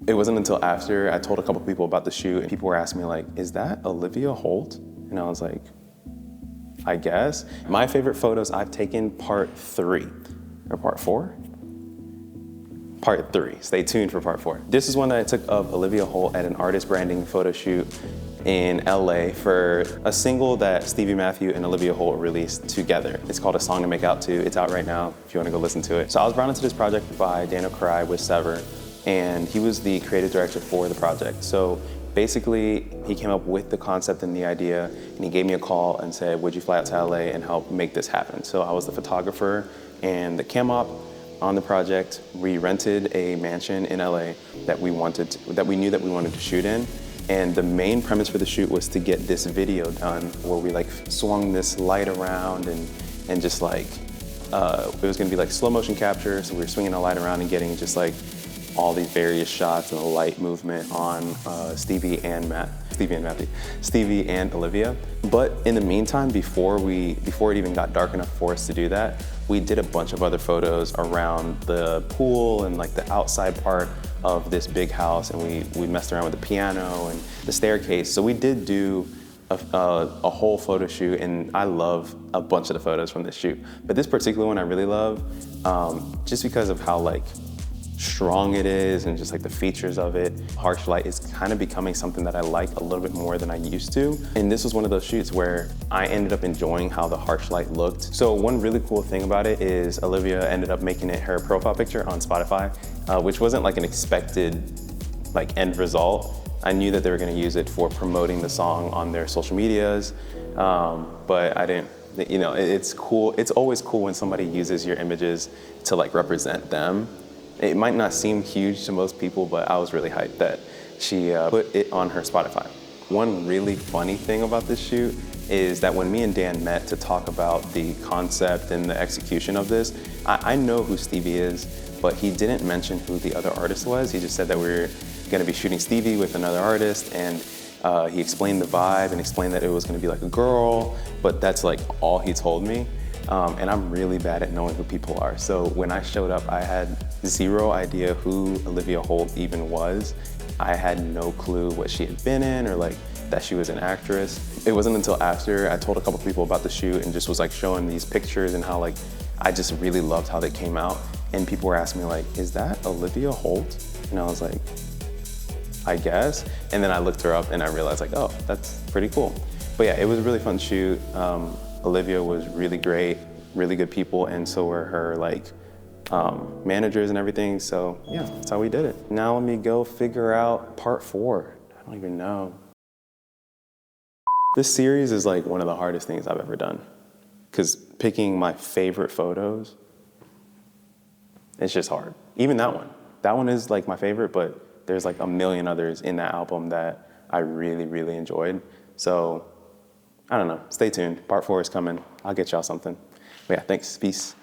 It wasn't until after I told a couple people about the shoot and people were asking me like, is that Olivia Holt? And I was like, I guess. My favorite photos I've taken part 3, or part 4? Part 3, stay tuned for part 4. This is one that I took of Olivia Holt at an artist branding photo shoot in LA for a single that Stevie Matthew and Olivia Holt released together. It's called A Song to Make Out To. It's out right now if you want to go listen to it. So I was brought into this project by Daniel Cry with Sever, and he was the creative director for the project. So basically, he came up with the concept and the idea, and he gave me a call and said, would you fly out to LA and help make this happen? So I was the photographer and the cam op on the project. We rented a mansion in LA that we knew that we wanted to shoot in. And the main premise for the shoot was to get this video done where we like swung this light around and just like, it was gonna be like slow motion capture. So we were swinging the light around and getting just like all these various shots and the light movement on Stevie and Olivia. But in the meantime, before it even got dark enough for us to do that, we did a bunch of other photos around the pool and like the outside part of this big house, and we messed around with the piano and the staircase. So we did do a whole photo shoot, and I love a bunch of the photos from this shoot. But this particular one I really love, just because of how like strong it is and just like the features of it. Harsh light is kind of becoming something that I like a little bit more than I used to. And this was one of those shoots where I ended up enjoying how the harsh light looked. So one really cool thing about it is Olivia ended up making it her profile picture on Spotify, which wasn't like an expected like end result. I knew that they were gonna use it for promoting the song on their social medias, but I didn't, you know, it's cool. It's always cool when somebody uses your images to like represent them. It might not seem huge to most people, but I was really hyped that she put it on her Spotify. One really funny thing about this shoot is that when me and Dan met to talk about the concept and the execution of this, I know who Stevie is, but he didn't mention who the other artist was. He just said that we were gonna be shooting Stevie with another artist, and he explained the vibe and explained that it was gonna be like a girl, but that's like all he told me. And I'm really bad at knowing who people are. So when I showed up, I had zero idea who Olivia Holt even was. I had no clue what she had been in or like that she was an actress. It wasn't until after I told a couple people about the shoot and just was like showing these pictures and how like, I just really loved how they came out. And people were asking me like, is that Olivia Holt? And I was like, I guess. And then I looked her up and I realized like, oh, that's pretty cool. But yeah, it was a really fun shoot. Olivia was really great, really good people, and so were her like managers and everything. So yeah, that's how we did it. Now let me go figure out part 4. I don't even know. This series is like one of the hardest things I've ever done, because picking my favorite photos, it's just hard. Even that one is like my favorite, but there's like a million others in that album that I really, really enjoyed. So I don't know, stay tuned. Part 4 is coming. I'll get y'all something. But yeah, thanks, peace.